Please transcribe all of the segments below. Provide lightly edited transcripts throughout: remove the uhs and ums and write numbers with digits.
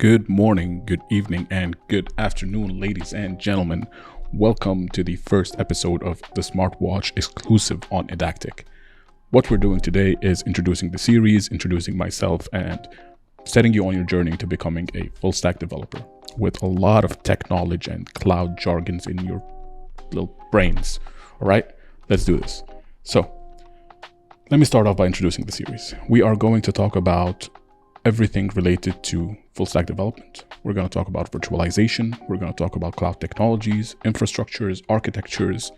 Good morning, good evening, and good afternoon, ladies and gentlemen. Welcome to the first episode of the Smartwatch exclusive on Didactic. What we're doing today is introducing the series, introducing myself, and setting you on your journey to becoming a full-stack developer with a lot of tech knowledge and cloud jargons in your little brains. All right, let's do this. So, let me start off by introducing the series. We are going to talk about everything related to full stack development. We're going to talk about virtualization. We're going to talk about cloud technologies, infrastructures, architectures,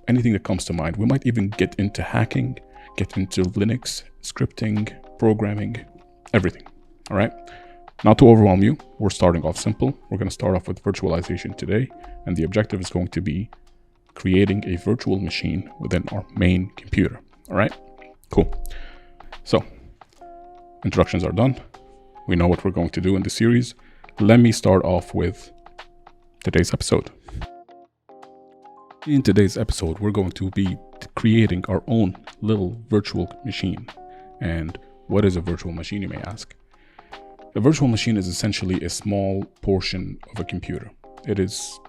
anything that comes to mind. We might even get into hacking, get into Linux, scripting, programming, everything. All right. Not to overwhelm you, we're starting off simple. We're going to start off with virtualization today. And the objective is going to be creating a virtual machine within our main computer. All right. Cool. So, introductions are done. We know what we're going to do in the series. Let me start off with today's episode. In today's episode, we're going to be creating our own little virtual machine. And what is a virtual machine, you may ask? A virtual machine is essentially a small portion of a computer. It is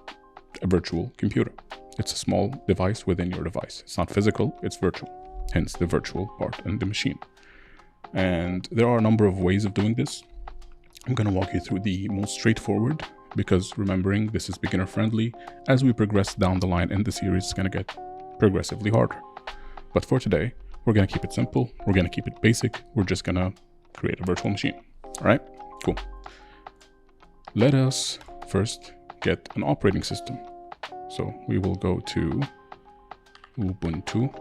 a virtual computer. It's a small device within your device. It's not physical, it's virtual. Hence the virtual part in the machine. And there are a number of ways of doing this. I'm going to walk you through the most straightforward because remembering this is beginner friendly. As we progress down the line in the series, it's going to get progressively harder. But for today, we're going to keep it simple. We're going to keep it basic. We're just going to create a virtual machine. All right, cool. Let us first get an operating system. So we will go to Ubuntu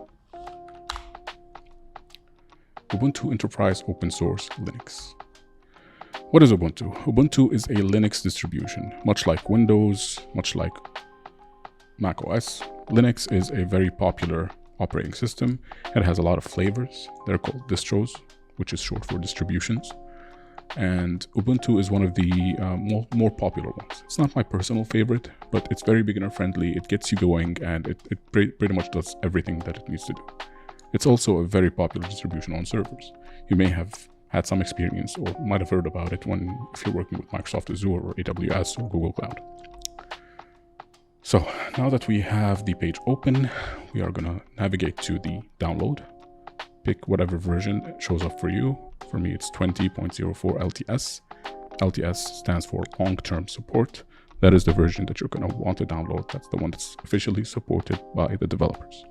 Enterprise Open Source Linux. What is Ubuntu? Ubuntu is a Linux distribution, much like Windows, much like Mac OS. Linux is a very popular operating system. It has a lot of flavors. They're called distros, which is short for distributions. And Ubuntu is one of the more popular ones. It's not my personal favorite, but it's very beginner friendly. It gets you going and it pretty much does everything that it needs to do. It's also a very popular distribution on servers. You may have had some experience or might have heard about it if you're working with Microsoft Azure or AWS or Google Cloud. So now that we have the page open, we are going to navigate to the download. Pick whatever version shows up for you. For me, it's 20.04 LTS. LTS stands for long-term support. That is the version that you're going to want to download. That's the one that's officially supported by the developers.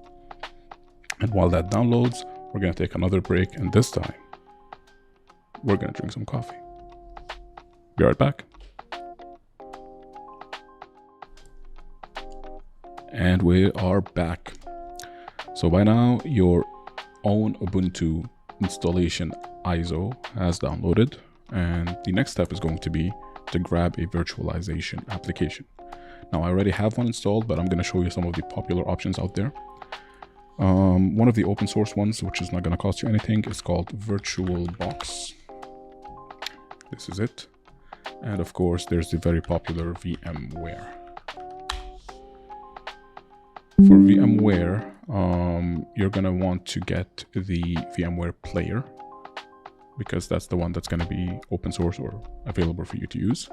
And while that downloads, we're going to take another break, and this time, we're going to drink some coffee. Be right back. And we are back. So by now, your own Ubuntu installation ISO has downloaded, and the next step is going to be to grab a virtualization application. Now, I already have one installed, but I'm going to show you some of the popular options out there. One of the open source ones, which is not going to cost you anything, is called VirtualBox. This is it. And of course, there's the very popular VMWARE. For VMWARE, you're going to want to get the VMware player because that's the one that's going to be open source or available for you to use.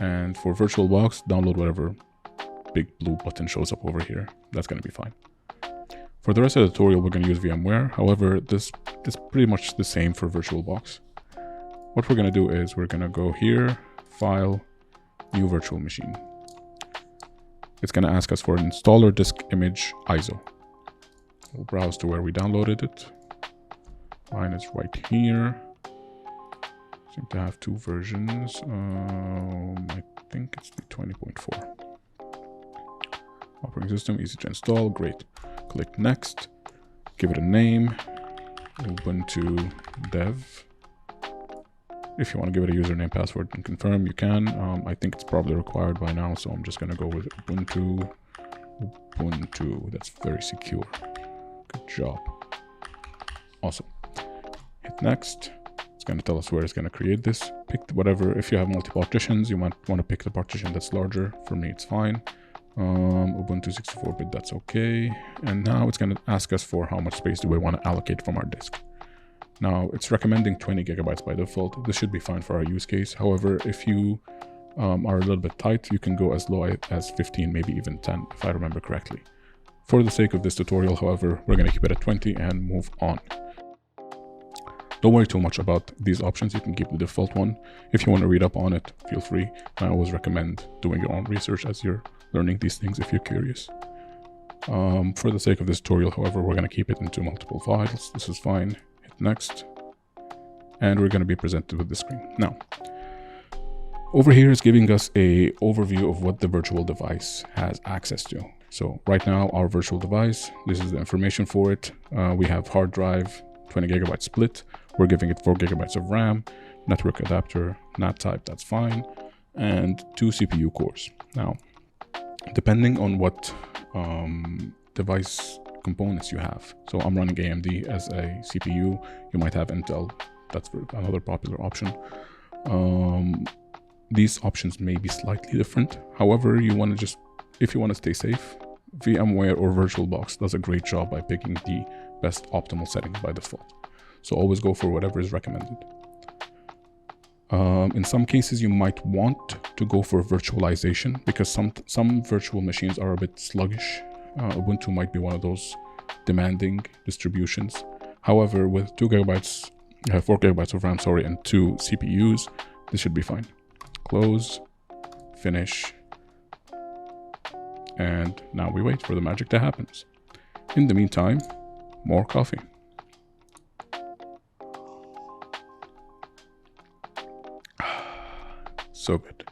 And for VirtualBox, download whatever big blue button shows up over here. That's going to be fine. For the rest of the tutorial, we're going to use VMware. However, this is pretty much the same for VirtualBox. What we're going to do is we're going to go here, File, New Virtual Machine. It's going to ask us for an installer disk image ISO. We'll browse to where we downloaded it. Mine is right here. Seem to have two versions. I think it's the 20.4. Operating system, easy to install, great. Click next, give it a name, Ubuntu Dev. If you want to give it a username, password, and confirm, you can. I think it's probably required by now, so I'm just going to go with Ubuntu. That's very secure. Good job. Awesome. Hit next. It's going to tell us where it's going to create this. Pick whatever. If you have multi-partitions, you might want to pick the partition that's larger. For me, it's fine. Ubuntu 64-bit, that's okay. And now it's going to ask us for how much space do we want to allocate from our disk. Now it's recommending 20 gigabytes by default. This should be fine for our use case. However, if you are a little bit tight, you can go as low as 15, maybe even 10, if I remember correctly. For the sake of this tutorial, however, we're going to keep it at 20 and move on. Don't worry too much about these options. You can keep the default one. If you want to read up on it, feel free. I always recommend doing your own research as you're learning these things if you're curious. For the sake of this tutorial, however, we're going to keep it into multiple files. This is fine. Hit next. And we're going to be presented with the screen. Now, over here is giving us a overview of what the virtual device has access to. So right now, our virtual device, this is the information for it. We have hard drive, 20 gigabyte split. We're giving it 4 gigabytes of RAM, network adapter, NAT type, that's fine, and 2 CPU cores. Now, depending on what device components you have. So I'm running AMD as a CPU. You might have Intel. That's another popular option. These options may be slightly different. However, if you want to stay safe, VMWARE or VirtualBox does a great job by picking the best optimal settings by default. So always go for whatever is recommended. In some cases, you might want to go for virtualization because some virtual machines are a bit sluggish. Ubuntu might be one of those demanding distributions. However, with 4 gigabytes of RAM, and 2 CPUs, this should be fine. Close, finish, and now we wait for the magic to happen. In the meantime, more coffee. So good.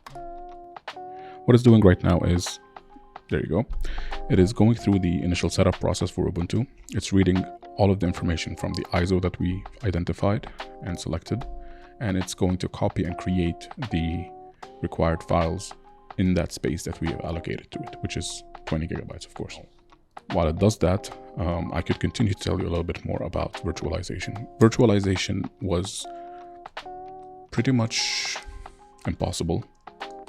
What it's doing right now is, there you go. It is going through the initial setup process for Ubuntu. It's reading all of the information from the ISO that we identified and selected, and it's going to copy and create the required files in that space that we have allocated to it, which is 20 gigabytes, of course. While it does that, I could continue to tell you a little bit more about virtualization. Virtualization was pretty much impossible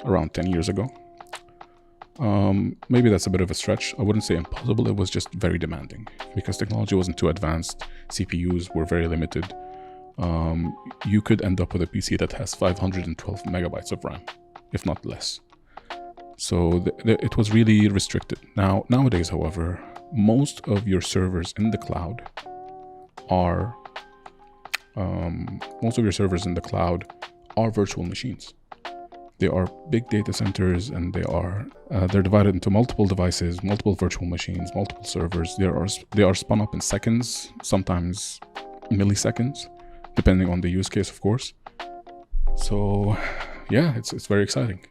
around 10 years ago. Maybe that's a bit of a stretch. I wouldn't say impossible, it was just very demanding because technology wasn't too advanced, CPUs were very limited. You could end up with a PC that has 512 megabytes of RAM, if not less. So it was really restricted. Nowadays, however, most of your servers in the cloud are virtual machines. They are big data centers, and they're divided into multiple devices, multiple virtual machines, multiple servers. They are spun up in seconds, sometimes milliseconds, depending on the use case, of course. So yeah, it's very exciting.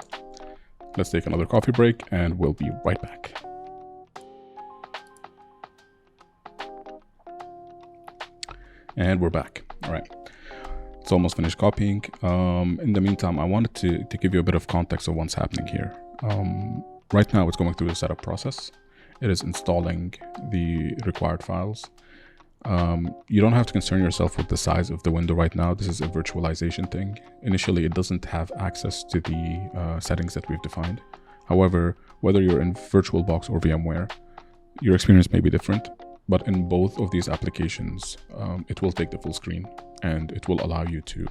Let's take another coffee break and we'll be right back. And we're back. All right. It's almost finished copying. In the meantime, I wanted to give you a bit of context of what's happening here. Right now, it's going through the setup process. It is installing the required files. You don't have to concern yourself with the size of the window right now. This is a virtualization thing. Initially, it doesn't have access to the settings that we've defined. However, whether you're in VirtualBox or VMware, your experience may be different. But in both of these applications, it will take the full screen and it will allow you to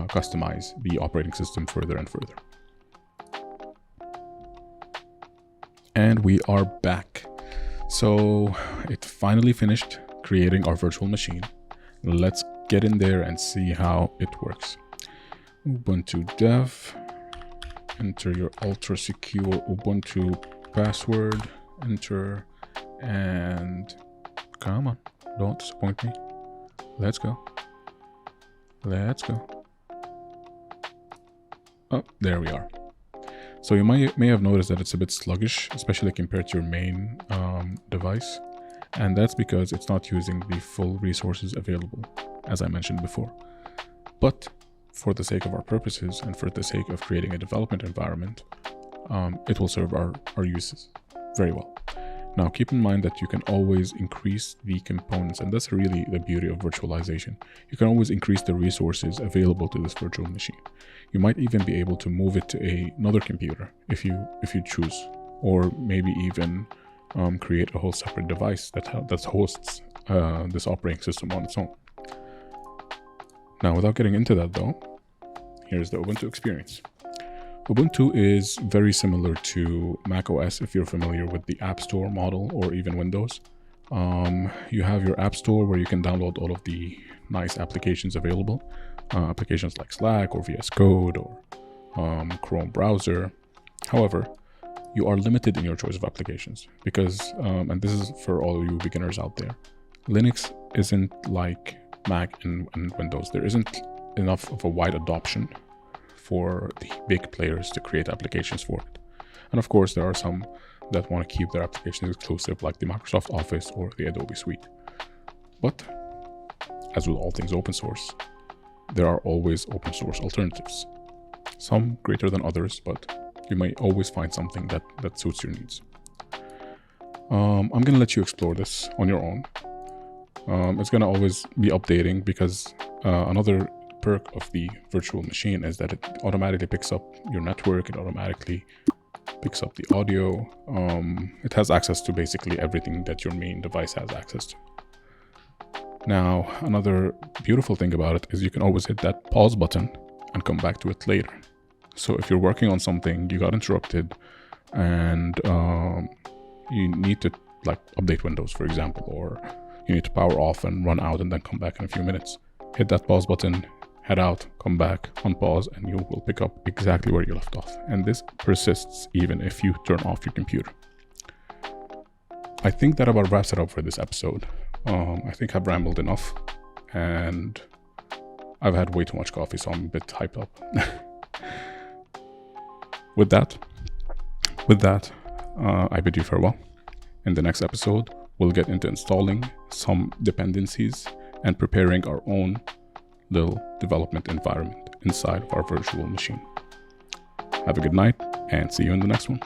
customize the operating system further and further. And we are back. So it finally finished creating our virtual machine. Let's get in there and see how it works. Ubuntu dev, enter your ultra secure Ubuntu password, enter, and come on, don't disappoint me. Let's go. Let's go. Oh, there we are. So you may have noticed that it's a bit sluggish, especially compared to your main device. And that's because it's not using the full resources available, as I mentioned before. But for the sake of our purposes and for the sake of creating a development environment, it will serve our uses very well. Now, keep in mind that you can always increase the components, and that's really the beauty of virtualization. You can always increase the resources available to this virtual machine. You might even be able to move it to another computer if you choose, or maybe even create a whole separate device that hosts this operating system on its own. Now, without getting into that though, here's the Ubuntu experience. Ubuntu is very similar to macOS if you're familiar with the App Store model or even Windows. You have your App Store where you can download all of the nice applications available. Applications like Slack or VS Code or Chrome browser. However, you are limited in your choice of applications because, and this is for all of you beginners out there, Linux isn't like Mac and Windows. There isn't enough of a wide adoption for the big players to create applications for it. And of course, there are some that want to keep their applications exclusive, like the Microsoft Office or the Adobe Suite. But as with all things open source, there are always open source alternatives. Some greater than others, but you may always find something that suits your needs. I'm going to let you explore this on your own. It's going to always be updating because another perk of the virtual machine is that it automatically picks up your network. It automatically picks up the audio. It has access to basically everything that your main device has access to. Now, another beautiful thing about it is you can always hit that pause button and come back to it later. So if you're working on something, you got interrupted and you need to like update Windows, for example, or you need to power off and run out and then come back in a few minutes. Hit that pause button, head out, come back, unpause, and you will pick up exactly where you left off. And this persists even if you turn off your computer. I think that about wraps it up for this episode. I think I've rambled enough and I've had way too much coffee, so I'm a bit hyped up. With that, I bid you farewell. In the next episode, we'll get into installing some dependencies and preparing our own little development environment inside of our virtual machine. Have a good night and see you in the next one.